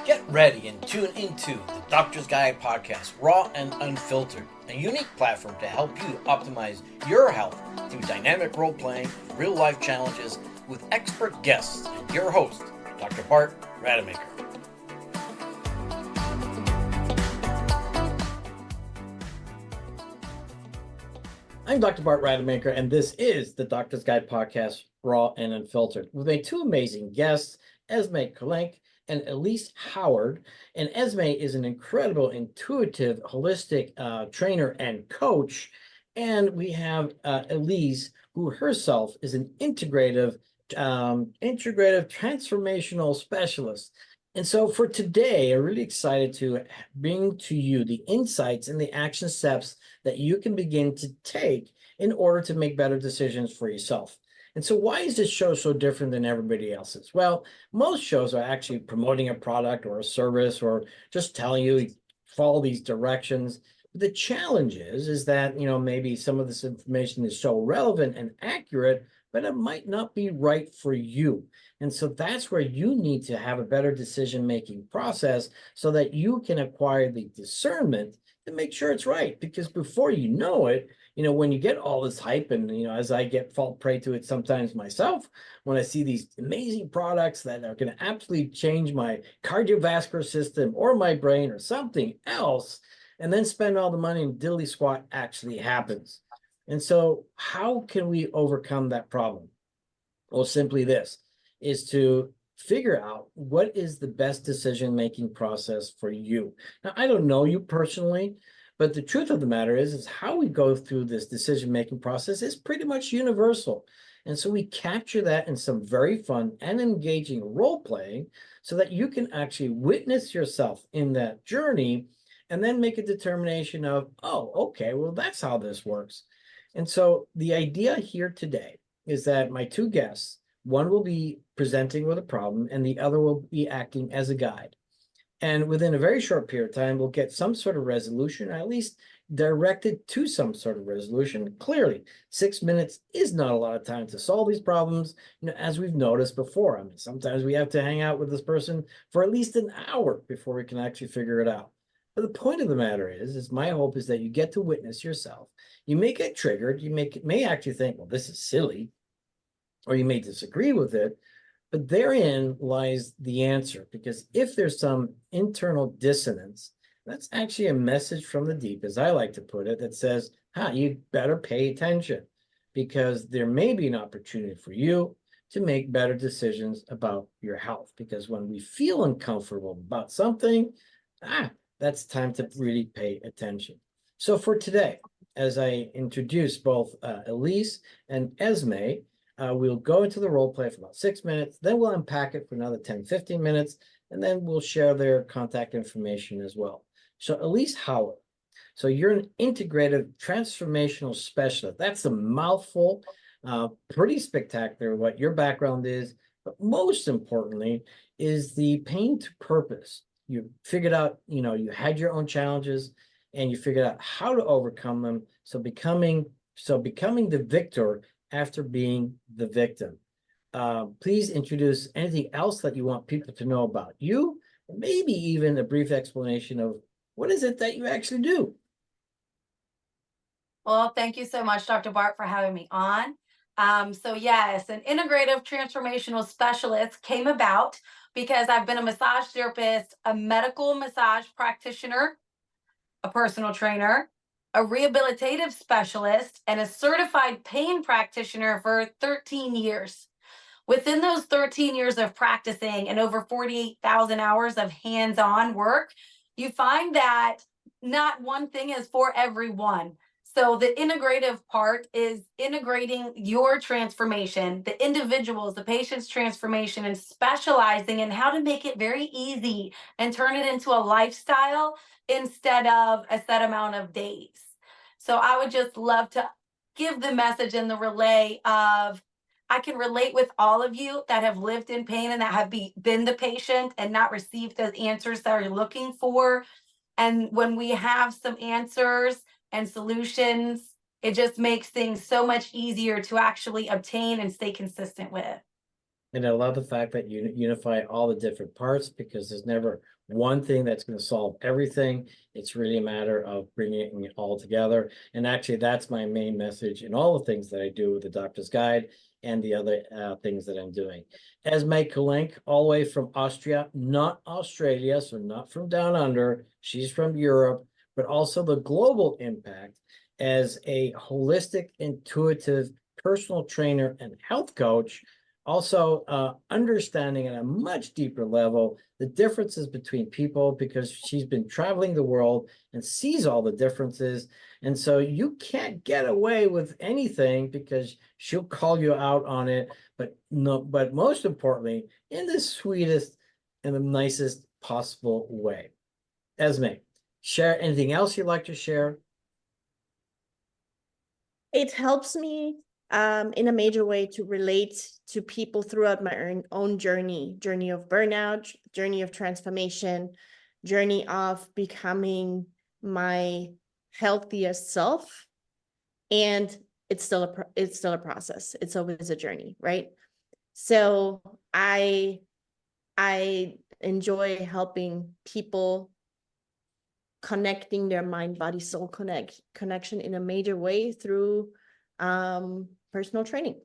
Get ready and tune into the Doctor's Guide podcast, Raw and Unfiltered, a unique platform to help you optimize your health through dynamic role playing, real life challenges with expert guests and your host, Dr. Bart Rademaker. I'm Dr. Bart Rademaker, and this is the Doctor's Guide podcast, Raw and Unfiltered, with my two amazing guests, Esmee Kollenc and Elysee Howard. And Esmee is an incredible, intuitive, holistic trainer and coach. And we have Elyse, who herself is an integrative transformational specialist. And so for today, I'm really excited to bring to you the insights and the action steps that you can begin to take in order to make better decisions for yourself. And so why is this show so different than everybody else's? Well, most shows are actually promoting a product or a service or just telling you follow these directions. The challenge is that, maybe some of this information is so relevant and accurate, but it might not be right for you. And so that's where you need to have a better decision-making process so that you can acquire the discernment to make sure it's right. Because before you know it, when you get all this hype and, as I fall prey to it sometimes myself, when I see these amazing products that are going to absolutely change my cardiovascular system or my brain or something else, and then spend all the money and diddly squat actually happens. And so how can we overcome that problem? Well, simply this is to figure out what is the best decision-making process for you. Now, I don't know you personally, but the truth of the matter is how we go through this decision-making process is pretty much universal. And so we capture that in some very fun and engaging role-playing so that you can actually witness yourself in that journey and then make a determination of, oh, okay, well, that's how this works. And so the idea here today is that my two guests, one will be presenting with a problem and the other will be acting as a guide. And within a very short period of time, we'll get some sort of resolution, or at least directed to some sort of resolution. Clearly, 6 minutes is not a lot of time to solve these problems, as we've noticed before. I mean, sometimes we have to hang out with this person for at least an hour before we can actually figure it out. But the point of the matter is my hope is that you get to witness yourself. You may get triggered. You may actually think, well, this is silly, or you may disagree with it. But therein lies the answer, because if there's some internal dissonance, that's actually a message from the deep, as I like to put it, that says, you better pay attention, because there may be an opportunity for you to make better decisions about your health. Because when we feel uncomfortable about something, that's time to really pay attention. So for today, as I introduce both Elyse and Esmee, we'll go into the role play for about 6 minutes, then we'll unpack it for another 10, 15 minutes, and then we'll share their contact information as well. So Elysee Howard, so you're an integrative transformational specialist. That's a mouthful, pretty spectacular what your background is, but most importantly is the pain to purpose. You figured out, you had your own challenges and you figured out how to overcome them. So becoming the victor after being the victim. Please introduce anything else that you want people to know about you, and maybe even a brief explanation of what is it that you actually do. Well, thank you so much, Dr. Bart, for having me on. So yes, an integrative transformational specialist came about because I've been a massage therapist, a medical massage practitioner, a personal trainer, a rehabilitative specialist, and a certified pain practitioner for 13 years. Within those 13 years of practicing and over 48,000 hours of hands-on work, you find that not one thing is for everyone. So the integrative part is integrating your transformation, the individual's, the patient's transformation, and specializing in how to make it very easy and turn it into a lifestyle instead of a set amount of days. So I would just love to give the message in the relay of, I can relate with all of you that have lived in pain and that have been the patient and not received those answers that you're looking for. And when we have some answers and solutions, it just makes things so much easier to actually obtain and stay consistent with. And I love the fact that you unify all the different parts, because there's never one thing that's going to solve everything. It's really a matter of bringing it all together. And actually, that's my main message in all the things that I do with the Doctor's Guide and the other things that I'm doing. Esmee Kollenc, all the way from Austria, not Australia, so not from down under. She's from Europe, but also the global impact as a holistic, intuitive personal trainer and health coach, also understanding at a much deeper level the differences between people, because she's been traveling the world and sees all the differences. And so you can't get away with anything, because she'll call you out on it, but no, but most importantly, in the sweetest and the nicest possible way. Esmee, share anything else you'd like to share? It helps me in a major way to relate to people throughout my own journey of burnout, journey of transformation, journey of becoming my healthiest self. And it's still a process. It's always a journey, right? So I enjoy helping people connecting their mind, body, soul connection in a major way through personal training.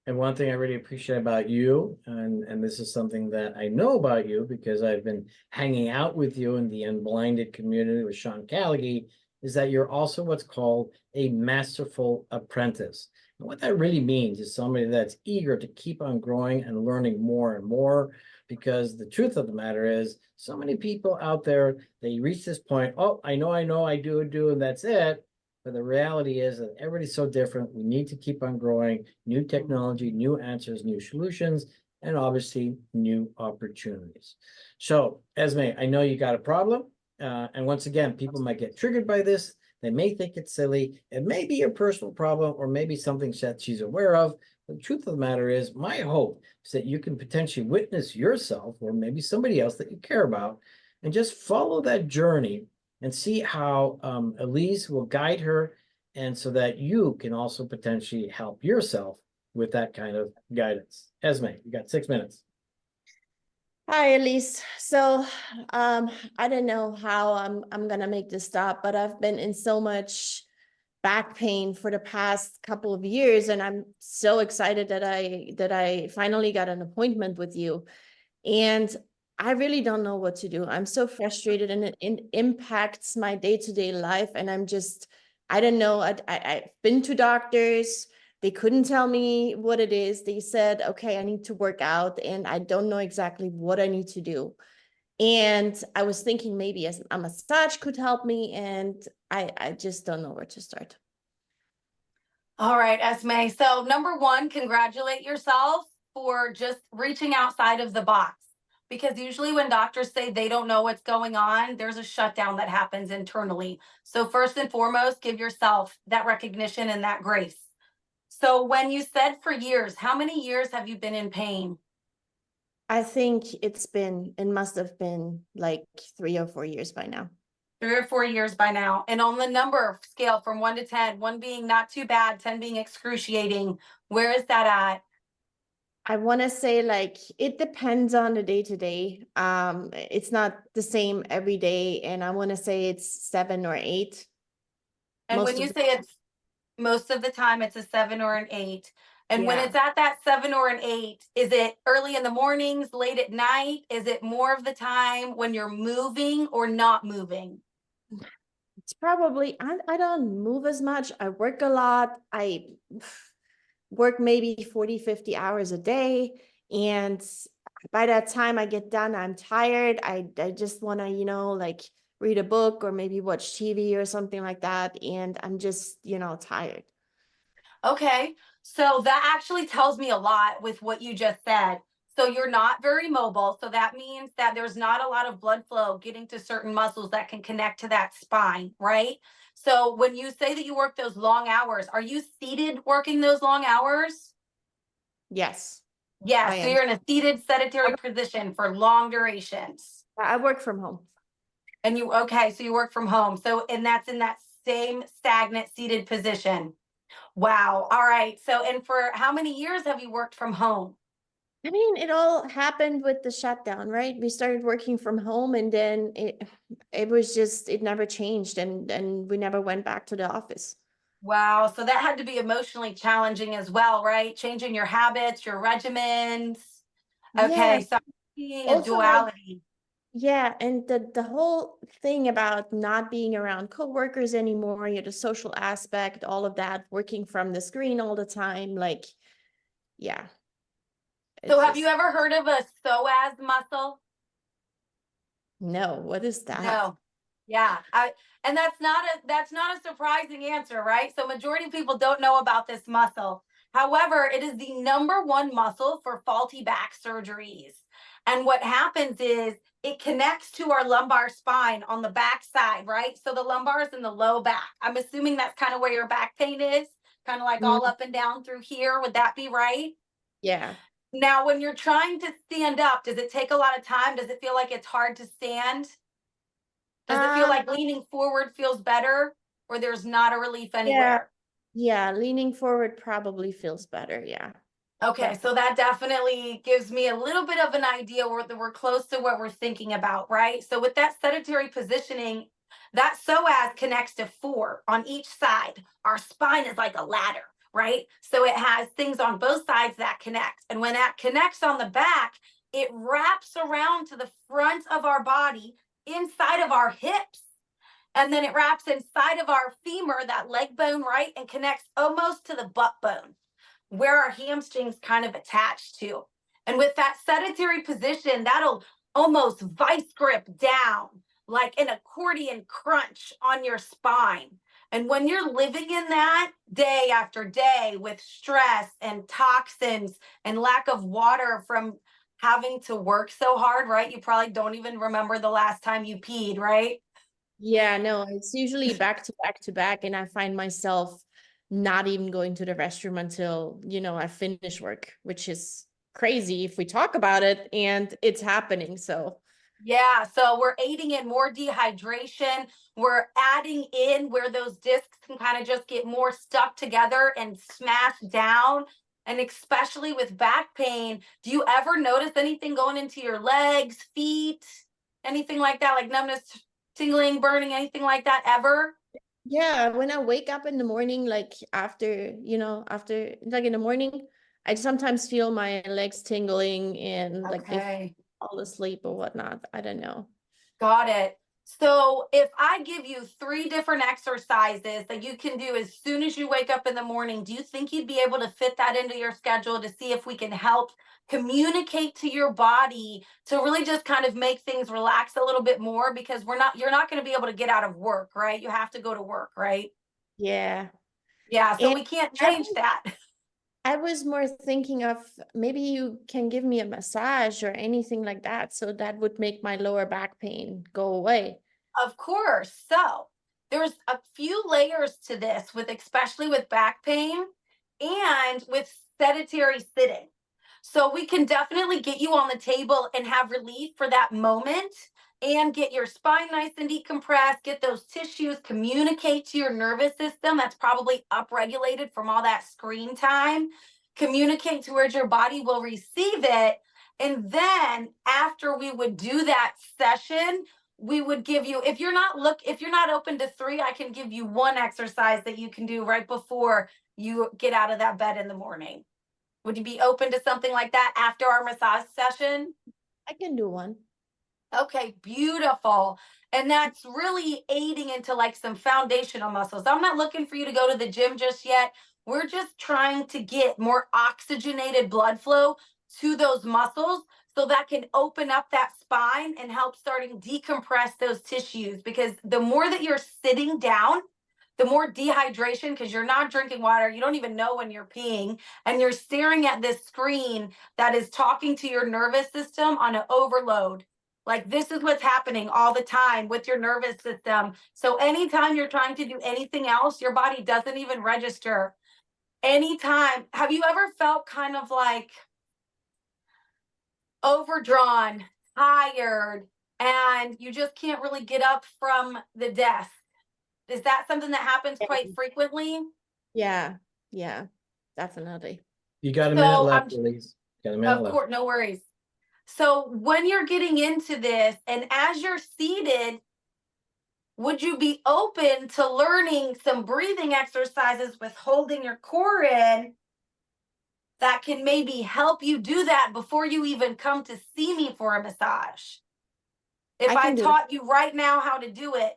And one thing I really appreciate about you, and this is something that I know about you because I've been hanging out with you in the Unblinded community with Sean Callaghy, is that you're also what's called a masterful apprentice. And what that really means is somebody that's eager to keep on growing and learning more and more, because the truth of the matter is, so many people out there, they reach this point, oh, I know, I do, and that's it. But the reality is that everybody's so different. We need to keep on growing, new technology, new answers, new solutions, and obviously new opportunities. So, Esmee, I know you got a problem. And once again, people might get triggered by this. They may think it's silly. It may be a personal problem, or maybe something that she's aware of. The truth of the matter is, my hope is that you can potentially witness yourself, or maybe somebody else that you care about, and just follow that journey and see how Elyse will guide her, and so that you can also potentially help yourself with that kind of guidance. Esmee, you got 6 minutes. Hi, Elyse. So I don't know how I'm gonna make this stop, but I've been in so much back pain for the past couple of years, and I'm so excited that I finally got an appointment with you. And I really don't know what to do. I'm so frustrated, and it impacts my day-to-day life. And I don't know. I've been to doctors. They couldn't tell me what it is. They said, okay, I need to work out, and I don't know exactly what I need to do. And I was thinking maybe a massage could help me, and I just don't know where to start. All right, Esmee. So number one, congratulate yourself for just reaching outside of the box. Because usually when doctors say they don't know what's going on, there's a shutdown that happens internally. So first and foremost, give yourself that recognition and that grace. So when you said for years, how many years have you been in pain? I think it must have been like 3 or 4 years by now. 3 or 4 years by now. And on the number scale from 1 to 10, 1 being not too bad, 10 being excruciating, where is that at? I want to say, like, it depends on the day to day. It's not the same every day, and I want to say it's 7 or 8. And when you say it's most of the time, it's a 7 or an 8. And when Yeah. it's at that 7 or an 8, is it early in the mornings, late at night? Is it more of the time when you're moving or not moving? It's probably, I don't move as much. I work a lot. I work maybe 40, 50 hours a day. And by that time I get done, I'm tired. I just want to, like read a book or maybe watch TV or something like that. And I'm just, tired. Okay, so that actually tells me a lot with what you just said. So you're not very mobile. So that means that there's not a lot of blood flow getting to certain muscles that can connect to that spine, right? So when you say that you work those long hours, are you seated working those long hours? Yes, Yeah, I so am. you're in a seated sedentary position for long durations. I work from home. And okay, so you work from home. So, and that's in that same stagnant seated position. Wow. All right. So, and for how many years have you worked from home? I mean, it all happened with the shutdown, right? We started working from home and then it was just, it never changed and we never went back to the office. Wow. So that had to be emotionally challenging as well, right? Changing your habits, your regimens. Yeah. Okay. So being a Also like, duality. yeah, and the whole thing about not being around coworkers anymore, the social aspect, all of that, working from the screen all the time, like, yeah, So it's have you just, ever heard of a psoas muscle? no, what is that? No. Yeah. And that's not a surprising answer, right? So majority of people don't know about this muscle. However, it is the #1 muscle for faulty back surgeries. And what happens is it connects to our lumbar spine on the back side, right? So the lumbar is in the low back. I'm assuming that's kind of where your back pain is, kind of like all Mm, up and down through here. Would that be right? yeah. Now, when you're trying to stand up, does it take a lot of time? Does it feel like it's hard to stand? Does it feel Um, like leaning forward feels better, or there's not a relief yeah, anywhere? yeah, leaning forward probably feels better. Yeah, Okay, so definitely. that definitely gives me a little bit of an idea where we're close to what we're thinking about, right? So with that sedentary positioning, that psoas connects to 4 on each side. Our spine is like a ladder, right? So it has things on both sides that connect. And when that connects on the back, it wraps around to the front of our body, inside of our hips. And then it wraps inside of our femur, that leg bone, right? And connects almost to the butt bone, where our hamstrings kind of attach to. And with that sedentary position, that'll almost vice grip down like an accordion crunch on your spine. And when you're living in that day after day with stress and toxins and lack of water from having to work so hard, right? You probably don't even remember the last time you peed, right? Yeah, no, it's usually back to back to back, and I find myself not even going to the restroom until, I finish work, which is crazy if we talk about it and it's happening. So, Yeah, so we're aiding in more dehydration. We're adding in where those discs can kind of just get more stuck together and smash down. And especially with back pain, do you ever notice anything going into your legs, feet, anything like that, like numbness, tingling, burning, anything like that ever? yeah, when I wake up in the morning, like after like in the morning, I sometimes feel my legs tingling and like they Okay. fall asleep or whatnot. I don't know. Got it. So if I give you 3 different exercises that you can do as soon as you wake up in the morning, do you think you'd be able to fit that into your schedule to see if we can help communicate to your body to really just kind of make things relax a little bit more? Because you're not going to be able to get out of work, right? You have to go to work, right? Yeah. Yeah, so And we can't I change that. I was more thinking of maybe you can give me a massage or anything like that. So that would make my lower back pain go away. Of course. So there's a few layers to this with especially with back pain and with sedentary sitting. So we can definitely get you on the table and have relief for that moment and get your spine nice and decompressed, get those tissues, communicate to your nervous system that's probably upregulated from all that screen time, communicate to where your body will receive it. And then after we would do that session, we would give you, if you're not open to 3, I can give you 1 exercise that you can do right before you get out of that bed in the morning. Would you be open to something like that after our massage session? I can do one. Okay, beautiful. And that's really aiding into like some foundational muscles. I'm not looking for you to go to the gym just yet. We're just trying to get more oxygenated blood flow to those muscles so that can open up that spine and help starting decompress those tissues. Because the more that you're sitting down, the more dehydration, because you're not drinking water, you don't even know when you're peeing, and you're staring at this screen that is talking to your nervous system on an overload. Like this is what's happening all the time with your nervous system. So anytime you're trying to do anything else, your body doesn't even register. Anytime, have you ever felt kind of like overdrawn, tired, and you just can't really get up from the desk? Is that something that happens quite frequently? Yeah. Yeah, definitely. You got a minute So left, Elise. Got a minute Of left. course, no worries. So when you're getting into this and as you're seated, would you be open to learning some breathing exercises with holding your core in that can maybe help you do that before you even come to see me for a massage? If I I can do it. taught you right now how to do it,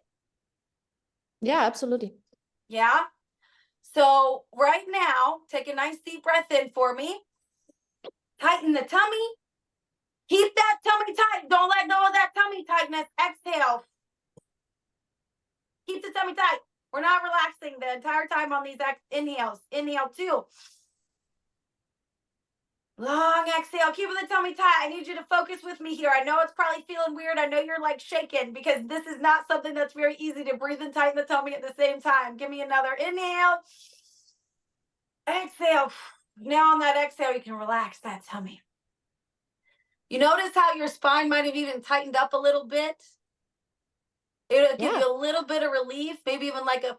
Yeah, absolutely. yeah? So right now, take a nice deep breath in for me. Tighten the tummy. Keep that tummy tight. Don't let go of that tummy tightness. Exhale. Keep the tummy tight. We're not relaxing the entire time on these inhales. Inhale 2. Long exhale. Keep the tummy tight. I need you to focus with me here. I know it's probably feeling weird. I know you're like shaking because this is not something that's very easy to breathe and tighten the tummy at the same time. Give me another inhale. Exhale. Now on that exhale, you can relax that tummy. You notice how your spine might have even tightened up a little bit? It'll give Yeah, you a little bit of relief, maybe even like a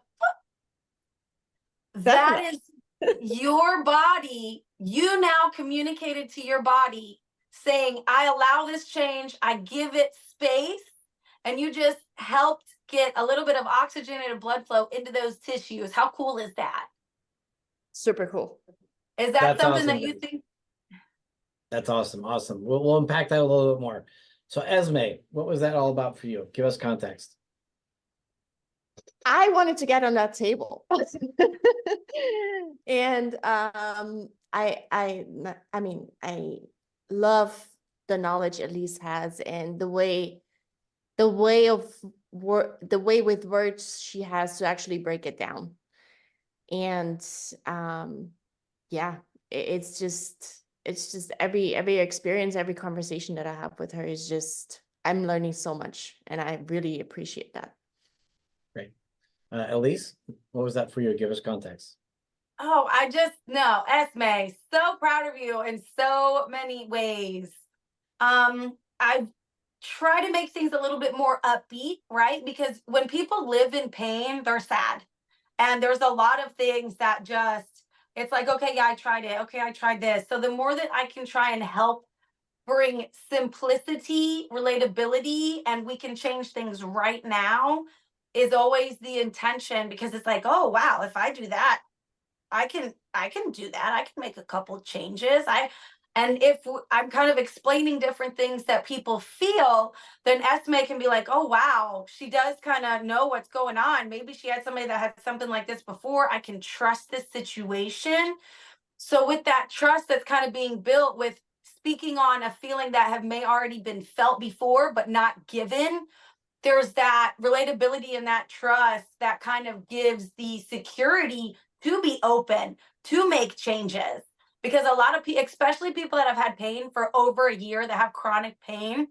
definitely. that is your body. You now communicated to your body saying, I allow this change, I give it space, and you just helped get a little bit of oxygenated blood flow into those tissues. How cool is that? Super cool. Is that That's something awesome. that you think? That's awesome. Awesome. We'll unpack that a little bit more. So Esmee, what was that all about for you? Give us context. I wanted to get on that table. And I mean, I love the knowledge Elyse has and the way with words she has to actually break it down. And yeah, it's just every experience, every conversation that I have with her is just, I'm learning so much and I really appreciate that. Great. Elyse, what was that for you? Give us context. Oh, I just no, Esmee, so proud of you in so many ways. I try to make things a little bit more upbeat, right? Because when people live in pain, they're sad. And there's a lot of things that just, it's like, okay, yeah, I tried it. Okay, I tried this. So the more that I can try and help bring simplicity, relatability, and we can change things right now is always the intention, because it's like, oh wow, if I do that, I can do that. I can make a couple changes. And if I'm kind of explaining different things that people feel, then Esmee can be like, oh wow, she does kind of know what's going on. Maybe she had somebody that had something like this before. I can trust this situation. So with that trust that's kind of being built with speaking on a feeling that have may already been felt before but not given, there's that relatability and that trust that kind of gives the security to be open, to make changes. Because a lot of people, especially people that have had pain for over a year, that have chronic pain,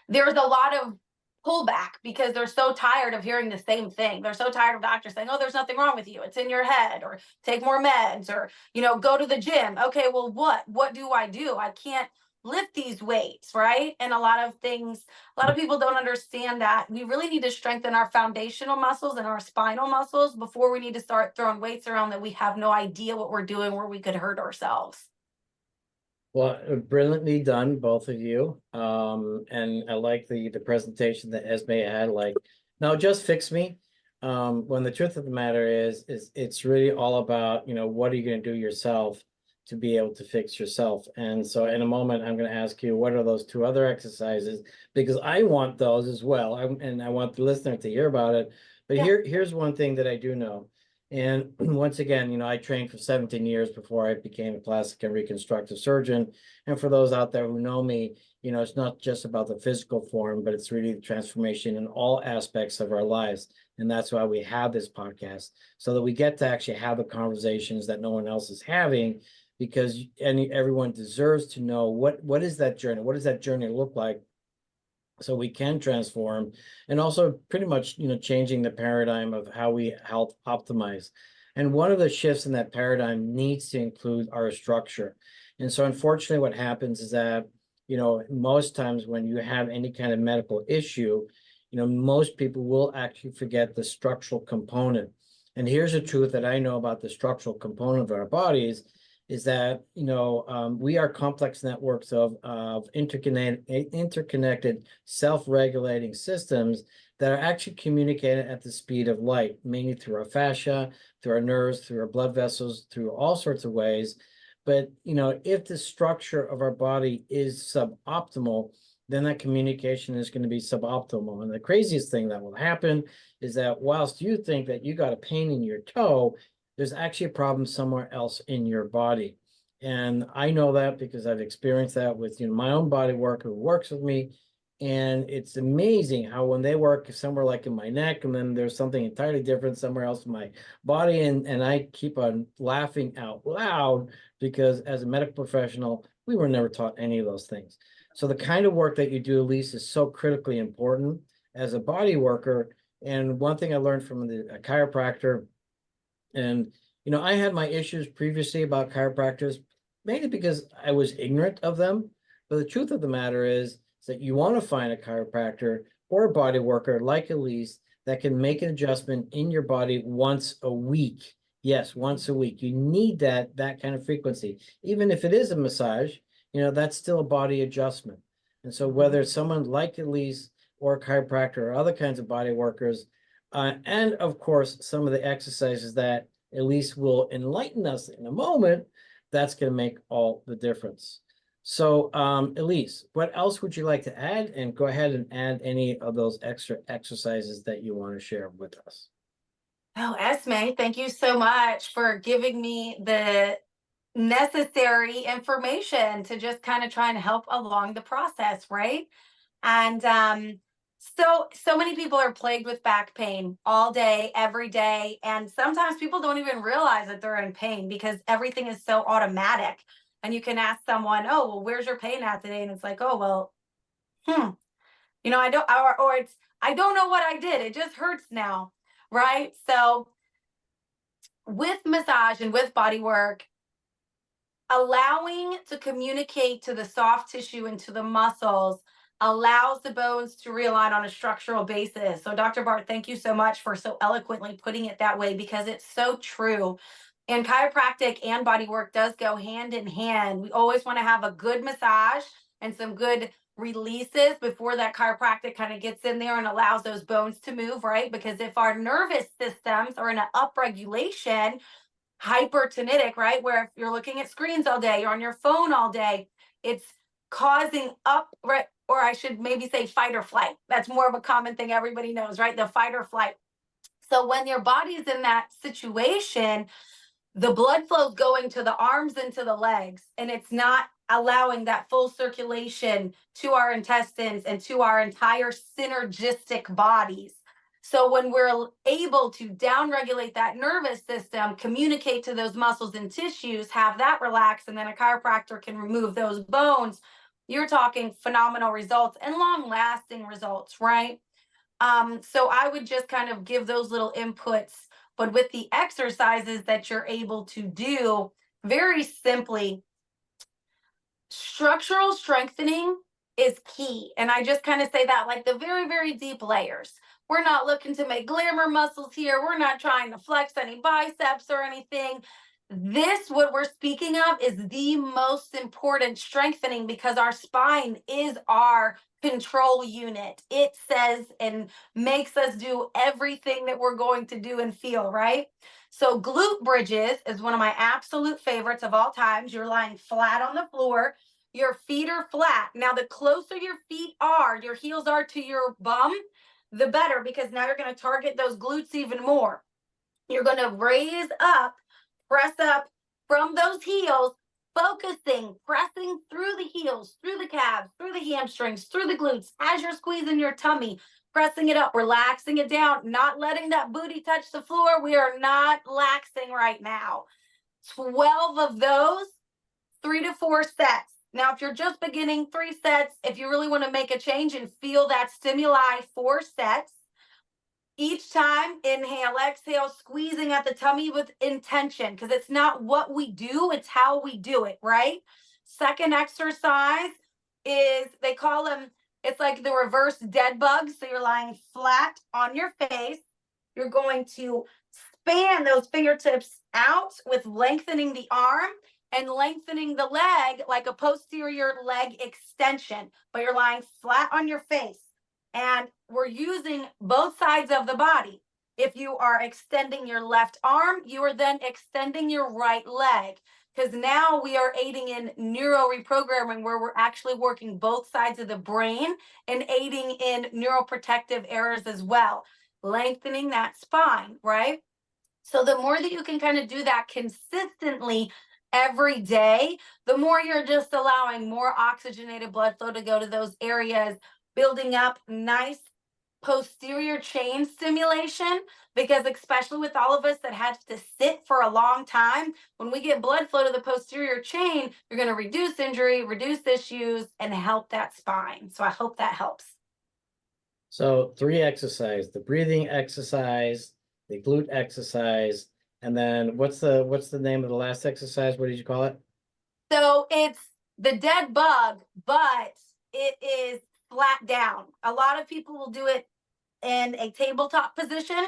there's a lot of pullback because they're so tired of hearing the same thing. They're so tired of doctors saying, oh, there's nothing wrong with you. It's in your head, or take more meds, or, go to the gym. Okay, well, what do? I can't lift these weights, right? And a lot of people don't understand that we really need to strengthen our foundational muscles and our spinal muscles before we need to start throwing weights around that we have no idea what we're doing, where we could hurt ourselves. Well, brilliantly done, both of you. And I like the presentation that Esmee had, like, no, just fix me. When the truth of the matter is it's really all about, what are you going to do yourself to be able to fix yourself? And so in a moment, I'm going to ask you, what are those 2 other exercises? Because I want those as well. And I want the listener to hear about it. But Yeah. here's one thing that I do know. And once again, I trained for 17 years before I became a plastic and reconstructive surgeon. And for those out there who know me, it's not just about the physical form, but it's really the transformation in all aspects of our lives. And that's why we have this podcast, so that we get to actually have the conversations that no one else is having, because everyone deserves to know what is that journey? What does that journey look like? So we can transform, and also pretty much, changing the paradigm of how we health optimize. And one of the shifts in that paradigm needs to include our structure. And so unfortunately, what happens is that, most times when you have any kind of medical issue, most people will actually forget the structural component. And here's the truth that I know about the structural component of our bodies is that, we are complex networks of interconnected self-regulating systems that are actually communicated at the speed of light, mainly through our fascia, through our nerves, through our blood vessels, through all sorts of ways. But, if the structure of our body is suboptimal, then that communication is going to be suboptimal. And the craziest thing that will happen is that whilst you think that you got a pain in your toe, there's actually a problem somewhere else in your body. And I know that because I've experienced that with, my own body worker who works with me. And it's amazing how when they work somewhere like in my neck, and then there's something entirely different somewhere else in my body. And I keep on laughing out loud because as a medical professional, we were never taught any of those things. So the kind of work that you do, Elyse, is so critically important as a body worker. And one thing I learned from a chiropractor, and, I had my issues previously about chiropractors, mainly because I was ignorant of them. But the truth of the matter is that you want to find a chiropractor or a body worker like Elyse that can make an adjustment in your body once a week. Yes, once a week. You need that kind of frequency. Even if it is a massage, that's still a body adjustment. And so whether it's someone like Elyse or a chiropractor or other kinds of body workers, and of course, some of the exercises that Elyse will enlighten us in a moment, that's going to make all the difference. So, Elyse, what else would you like to add? And go ahead and add any of those extra exercises that you want to share with us. Oh, Esmee, thank you so much for giving me the necessary information to just kind of try and help along the process, right? And so many people are plagued with back pain all day, every day. And sometimes people don't even realize that they're in pain because everything is so automatic. And you can ask someone, oh, well, where's your pain at today? And it's like, oh, well, I don't, or it's, I don't know what I did. It just hurts now. Right. So with massage and with body work, allowing to communicate to the soft tissue and to the muscles allows the bones to realign on a structural basis. So Dr. Bart, thank you so much for so eloquently putting it that way, because it's so true. And chiropractic and body work does go hand in hand. We always want to have a good massage and some good releases before that chiropractic kind of gets in there and allows those bones to move, right? Because if our nervous systems are in an upregulation, hypertonitic, right, where if you're looking at screens all day, you're on your phone all day, it's causing right, or I should maybe say fight or flight. That's more of a common thing everybody knows, right? The fight or flight. So when your body is in that situation, the blood flow is going to the arms and to the legs, and it's not allowing that full circulation to our intestines and to our entire synergistic bodies. So when we're able to downregulate that nervous system, communicate to those muscles and tissues, have that relax, and then a chiropractor can remove those bones, you're talking phenomenal results and long-lasting results, right? So I would just kind of give those little inputs, but with the exercises that you're able to do, very simply, structural strengthening is key. And I just kind of say that like the very, very deep layers. We're not looking to make glamour muscles here. We're not trying to flex any biceps or anything. This, what we're speaking of, is the most important strengthening, because our spine is our control unit. It says and makes us do everything that we're going to do and feel, right? So glute bridges is one of my absolute favorites of all times. You're lying flat on the floor. Your feet are flat. Now, the closer your feet are, your heels are to your bum, the better, because now you're going to target those glutes even more. You're going to raise up, press up from those heels, focusing, pressing through the heels, through the calves, through the hamstrings, through the glutes, as you're squeezing your tummy, pressing it up, relaxing it down, not letting that booty touch the floor. We are not laxing right now. 12 of those, 3 to 4 sets. Now, if you're just beginning, 3 sets. If you really want to make a change and feel that stimuli, 4 sets. Each time, inhale, exhale, squeezing at the tummy with intention, because it's not what we do, it's how we do it, right? Second exercise is, they call them, it's like the reverse dead bug. So you're lying flat on your face. You're going to span those fingertips out with lengthening the arm and lengthening the leg like a posterior leg extension, but you're lying flat on your face. And we're using both sides of the body. If you are extending your left arm, you are then extending your right leg, because now we are aiding in neuro reprogramming, where we're actually working both sides of the brain and aiding in neuroprotective errors as well, lengthening that spine, right? So the more that you can kind of do that consistently every day, the more you're just allowing more oxygenated blood flow to go to those areas, building up nice posterior chain stimulation. Because especially with all of us that had to sit for a long time, when we get blood flow to the posterior chain, you're going to reduce injury, reduce issues, and help that spine. So I hope that helps. So 3 exercise, the breathing exercise, the glute exercise, and then what's the name of the last exercise? What did you call it? So it's the dead bug, but it is flat down. A lot of people will do it in a tabletop position,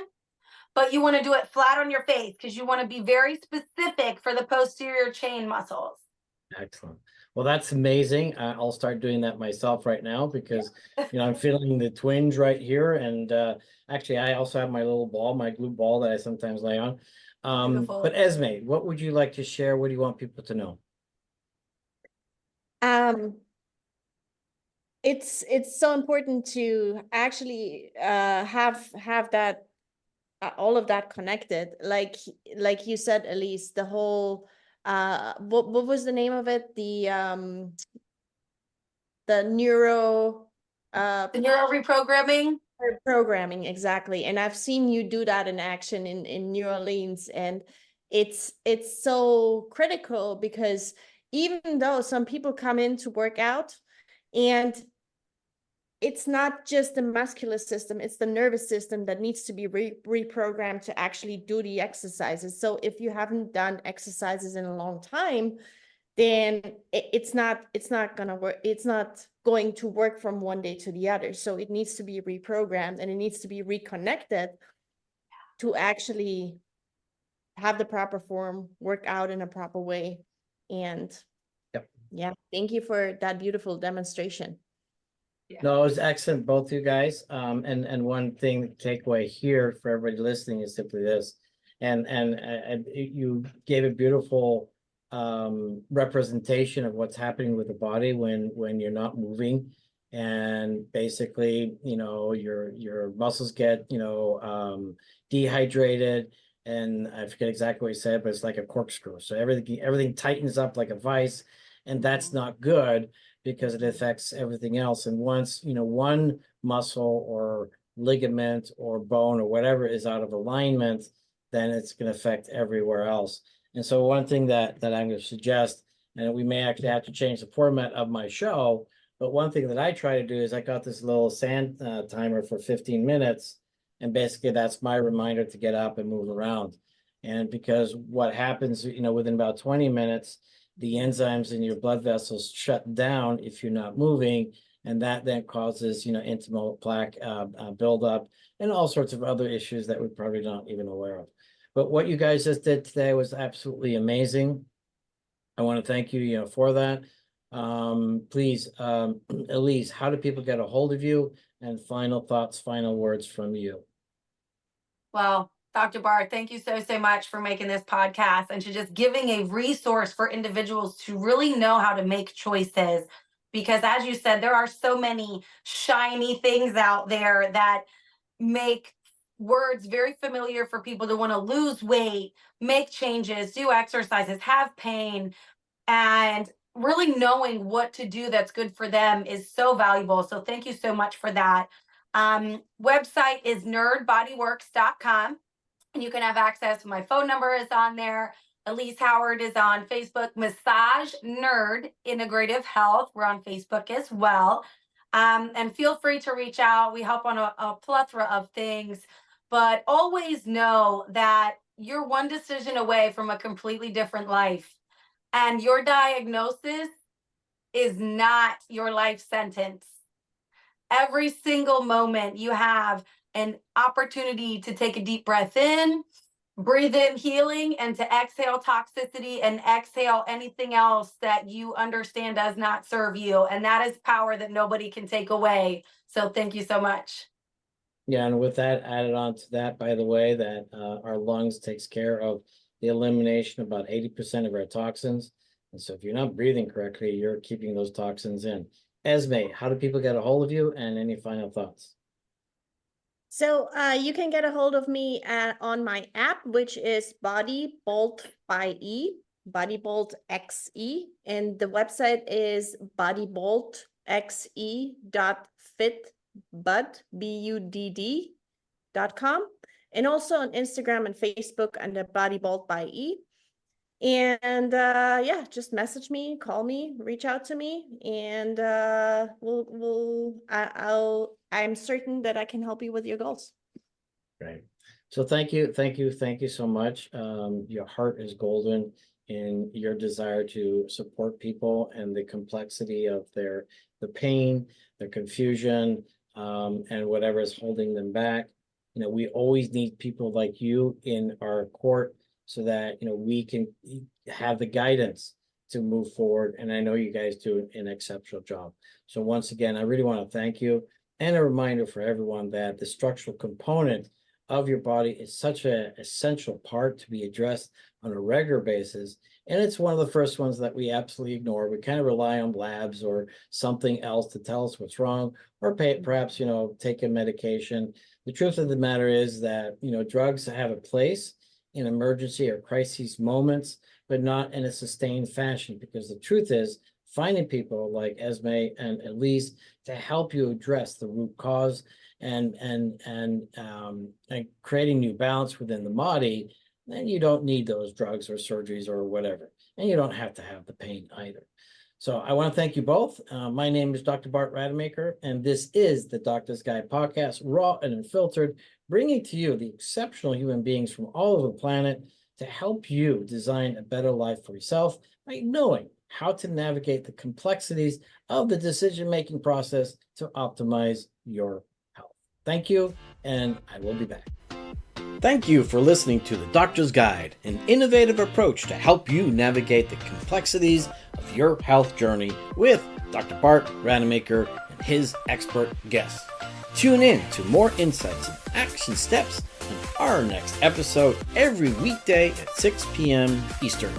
but you want to do it flat on your face because you want to be very specific for the posterior chain muscles. Excellent. Well, that's amazing. I'll start doing that myself right now because, I'm feeling the twinge right here. And actually, I also have my little ball, my glute ball that I sometimes lay on. Beautiful. But Esmee, what would you like to share? What do you want people to know? It's so important to actually have that all of that connected, like you said, Elyse, the whole what was the name of it, the neuro The neuro reprogramming. programming, exactly. And I've seen you do that in action in New Orleans, and it's so critical, because even though some people come in to work out, and it's not just the muscular system, it's the nervous system that needs to be reprogrammed to actually do the exercises. So if you haven't done exercises in a long time, then it's not gonna work. It's not going to work from one day to the other. So it needs to be reprogrammed, and it needs to be reconnected to actually have the proper form, work out in a proper way. And yeah, thank you for that beautiful demonstration. No, it was excellent, both you guys. And one thing, the takeaway here for everybody listening is simply this. And you gave a beautiful representation of what's happening with the body when you're not moving. And basically, your muscles get, dehydrated. And I forget exactly what you said, but it's like a corkscrew. So everything tightens up like a vice, and that's not good, because it affects everything else. And once, one muscle or ligament or bone or whatever is out of alignment, then it's going to affect everywhere else. And so one thing that I'm going to suggest, and we may actually have to change the format of my show, but one thing that I try to do is I got this little sand timer for 15 minutes. And basically that's my reminder to get up and move around. And because what happens, within about 20 minutes, the enzymes in your blood vessels shut down if you're not moving, and that then causes, intimal plaque buildup and all sorts of other issues that we're probably not even aware of. But what you guys just did today was absolutely amazing. I want to thank you, for that. Please, Elyse, how do people get a hold of you? And final thoughts, final words from you. Well, Dr. Bart, thank you so much for making this podcast and to just giving a resource for individuals to really know how to make choices. Because as you said, there are so many shiny things out there that make words very familiar for people to want to lose weight, make changes, do exercises, have pain, and really knowing what to do that's good for them is so valuable. So thank you so much for that. Website is nerdbodyworks.com. And you can have access. My phone number is on there. Elysee Howard is on Facebook. Massage Nerd Integrative Health. We're on Facebook as well. And feel free to reach out. We help on a plethora of things. But always know that you're one decision away from a completely different life. And your diagnosis is not your life sentence. Every single moment you have an opportunity to take a deep breath in, breathe in healing and to exhale toxicity and exhale anything else that you understand does not serve you. And that is power that nobody can take away. So thank you so much. Yeah, and with that added on to that, by the way, that our lungs takes care of the elimination of about 80% of our toxins. And so if you're not breathing correctly, you're keeping those toxins in. Esmee, how do people get a hold of you, and any final thoughts? So you can get a hold of me on my app, which is Body Bolt by E, Body Bolt XE, and the website is bodyboltxe.fitbud.com, and also on Instagram and Facebook under Body Bolt by E. And yeah, just message me, call me, reach out to me, and I'm certain that I can help you with your goals. Right. So thank you so much. Your heart is golden in your desire to support people and the complexity of the pain, the confusion, and whatever is holding them back. You know, we always need people like you in our court, so that, you know, we can have the guidance to move forward. And I know you guys do an exceptional job. So once again, I really want to thank you. And a reminder for everyone that the structural component of your body is such an essential part to be addressed on a regular basis. And it's one of the first ones that we absolutely ignore. We kind of rely on labs or something else to tell us what's wrong, or perhaps, you know, take a medication. The truth of the matter is that, you know, drugs have a place in emergency or crisis moments, but not in a sustained fashion, because the truth is finding people like Esmee and Elyse to help you address the root cause and creating new balance within the body, then you don't need those drugs or surgeries or whatever, and you don't have to have the pain either. So I want to thank you both. My name is Dr. Bart Rademaker, and this is the Doctor's Guide podcast, raw and unfiltered, bringing to you the exceptional human beings from all over the planet to help you design a better life for yourself by knowing how to navigate the complexities of the decision-making process to optimize your health. Thank you, and I will be back. Thank you for listening to the Doctor's Guide, an innovative approach to help you navigate the complexities of your health journey with Dr. Bart Rademaker and his expert guests. Tune in to more insights and action steps in our next episode every weekday at 6 p.m. Eastern.